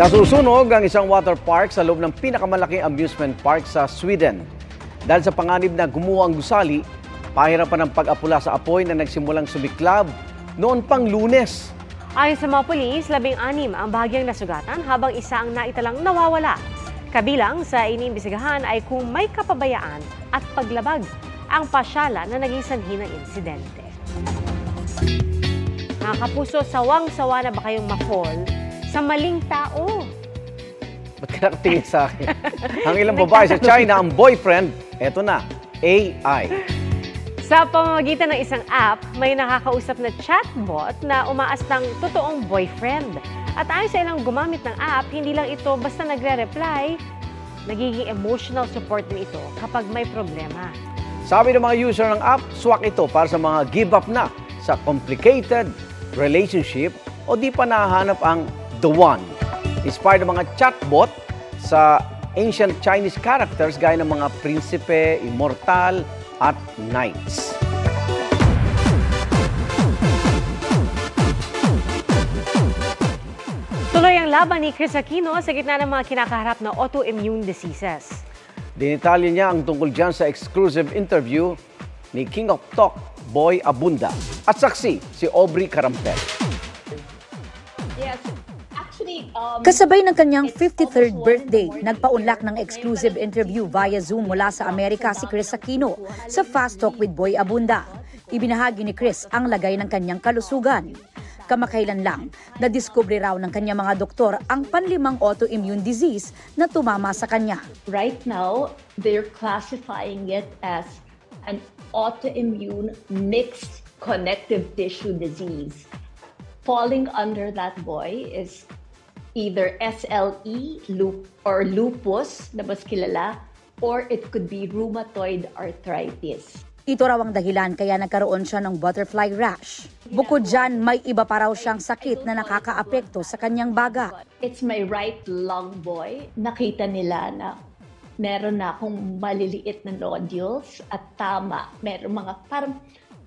Nasusunog ang isang water park sa loob ng pinakamalaking amusement park sa Sweden. Dahil sa panganib na gumuho ang gusali, pahirapan ng pag-apula sa apoy na nagsimulang sumiklab noon pang Lunes. Ayon sa mga pulis, 16 ang bahagyang nasugatan habang isa ang naitalang nawawala. Kabilang sa iniimbestigahan ay kung may kapabayaan at paglabag ang pasyala na naging sanhi ng insidente. Mga kapuso, sawang-sawa na ba kayong ma-fall sa maling tao? Ba't ka nakatingin sa akin? Ang ilang babae sa China, ang boyfriend, eto na, AI. Sa pamamagitan ng isang app, may nakakausap na chatbot na umaas ng totoong boyfriend. At ayon sa ilang gumamit ng app, hindi lang ito basta nagre-reply, nagiging emotional support din ito kapag may problema. Sabi ng mga user ng app, swak ito para sa mga give up na sa complicated relationship o di pa nahahanap ang the one. Inspired ng mga chatbot sa ancient Chinese characters gaya ng mga prinsipe, immortal, at knights. Tuloy ang laban ni Chris Aquino sa gitna ng mga kinakaharap na autoimmune diseases. Dinitalya niya ang tungkol dyan sa exclusive interview ni King of Talk, Boy Abunda. At saksi, si Aubrey Carampel. Kasabay ng kanyang 53rd birthday, nagpaunlak ng exclusive interview via Zoom mula sa Amerika si Chris Aquino sa Fast Talk with Boy Abunda. Ibinahagi ni Chris ang lagay ng kanyang kalusugan. Kamakailan lang, nadiskubre raw ng kanyang mga doktor ang panlimang autoimmune disease na tumama sa kanya. Right now, they're classifying it as an autoimmune mixed connective tissue disease. Falling under that boy is either SLE or lupus na mas kilala, or it could be rheumatoid arthritis. Ito raw ang dahilan kaya nagkaroon siya ng butterfly rash. Bukod dyan, may iba pa raw siyang sakit na nakakaapekto sa kanyang baga. It's my right lung, boy. Nakita nila na meron na akong maliliit na nodules at tama. Meron mga, parang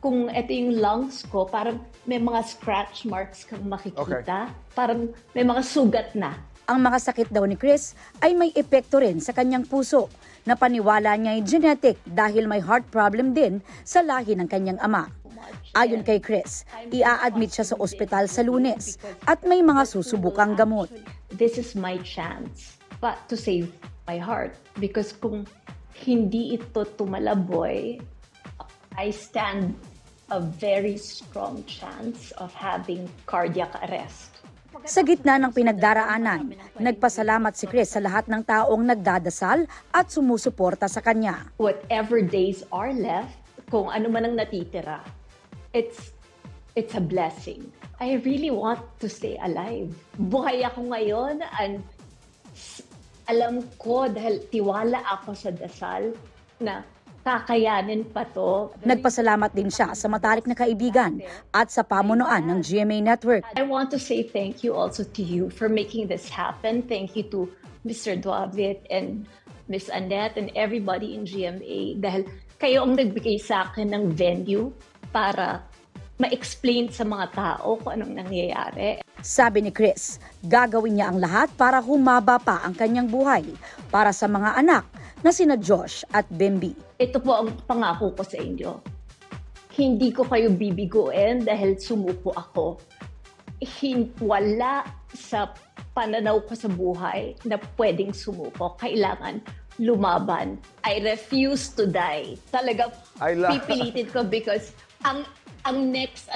kung ito yung lungs ko, parang may mga scratch marks kang makikita. Okay. Parang may mga sugat na. Ang mga sakit daw ni Chris ay may epekto rin sa kanyang puso. Napaniwala niya ay genetic dahil may heart problem din sa lahi ng kanyang ama. Ayon kay Chris, ia-admit siya sa ospital sa Lunes at may mga susubukang gamot. This is my chance to save my heart because kung hindi ito tumalaboy, I stand a very strong chance of having cardiac arrest. Sa gitna ng pinagdaraanan, nagpasalamat si Chris sa lahat ng taong nagdadasal at sumusuporta sa kanya. Whatever days are left, kung ano man ang natitira, it's a blessing. I really want to stay alive. Buhay ako ngayon and alam ko dahil tiwala ako sa dasal na kakayanin pa to. Nagpasalamat din siya sa matalik na kaibigan at sa pamunuan ng GMA Network. I want to say thank you also to you for making this happen. Thank you to Mr. Duavit and Miss Annette and everybody in GMA dahil kayo ang nagbigay sa akin ng venue para ma-explain sa mga tao kung anong nangyayari. Sabi ni Chris, gagawin niya ang lahat para humaba pa ang kanyang buhay para sa mga anak na sina Josh at Bimby. Ito po ang pangako ko sa inyo. Hindi ko kayo bibiguin dahil sumuko ako. Wala sa pananaw ko sa buhay na pwedeng sumuko. Kailangan lumaban. I refuse to die. Talaga pipilitin ko because ang next,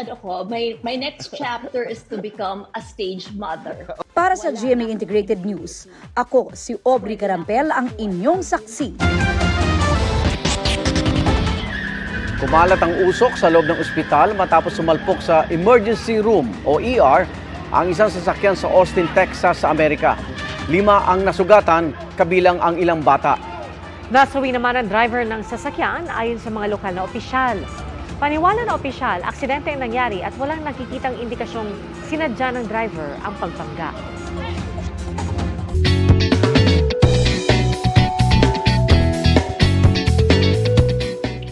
my next chapter is to become a stage mother. Para sa GMA Integrated News, ako si Aubrey Carampel ang inyong saksi. Kumalat ang usok sa loob ng ospital matapos sumalpok sa emergency room o ER ang isang sasakyan sa Austin, Texas sa Amerika. 5 ang nasugatan, kabilang ang ilang bata. Nasawi naman ang driver ng sasakyan ayon sa mga lokal na opisyal. Paniwala na opisyal, aksidente ang nangyari at walang nakikitang indikasyong sinadya ng driver ang pagpangga.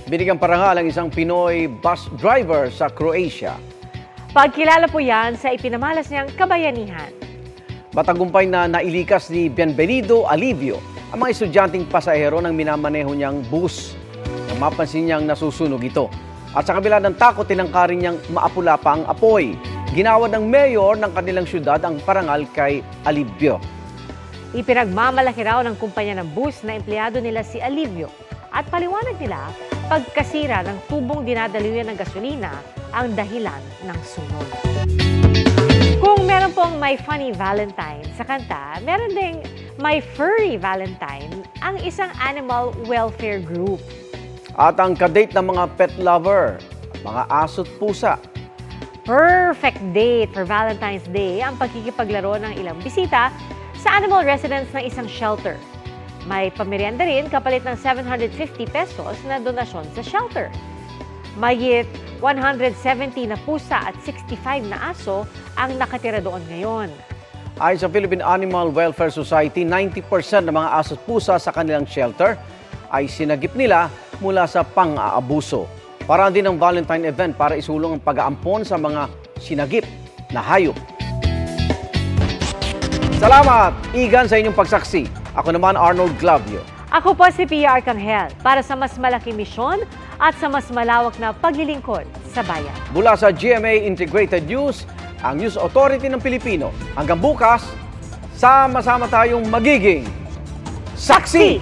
Binigyang parangal ang isang Pinoy bus driver sa Croatia. Pagkilala po yan sa ipinamalas niyang kabayanihan. Matagumpay na nailikas ni Bienvenido Alivio ang mga estudyanteng pasahero ng minamaneho niyang bus. Nang mapansin niyang nasusunog ito. At sa kabila ng takot, tinangkarin niyang maapula pa ang apoy. Ginawa ng mayor ng kanilang syudad ang parangal kay Alivio. Ipinagmamalaki raw ng kumpanya ng bus na empleyado nila si Alivio. At paliwanag nila, pagkasira ng tubong dinadaluyan ng gasolina ang dahilan ng sunog. Kung meron pong My Funny Valentine sa kanta, meron ding My Furry Valentine, ang isang animal welfare group. At ang kadate ng mga pet lover, mga aso't pusa. Perfect date for Valentine's Day ang pagkikipaglaro ng ilang bisita sa animal residence ng isang shelter. May pamerienda rin kapalit ng 750 pesos na donasyon sa shelter. Mahigit 170 na pusa at 65 na aso ang nakatira doon ngayon. Ayon sa Philippine Animal Welfare Society, 90% ng mga aso't pusa sa kanilang shelter ay sinagip nila mula sa pang-aabuso. Parang din ang Valentine event para isulong ang pag-aampon sa mga sinagip na hayop. Salamat, Igan, sa inyong pagsaksi. Ako naman, Arnold Glavio. Ako po si Pia Arcangel para sa mas malaking misyon at sa mas malawak na paglilingkod sa bayan. Mula sa GMA Integrated News, ang News Authority ng Pilipino. Hanggang bukas, sama-sama tayong magiging saksi!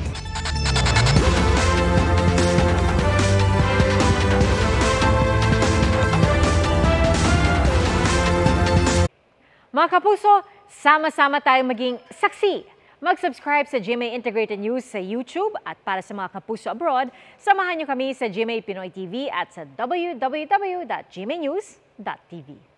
Mga kapuso, sama-sama tayong maging saksi. Mag-subscribe sa GMA Integrated News sa YouTube at para sa mga kapuso abroad, samahan niyo kami sa GMA Pinoy TV at sa www.gmanews.tv.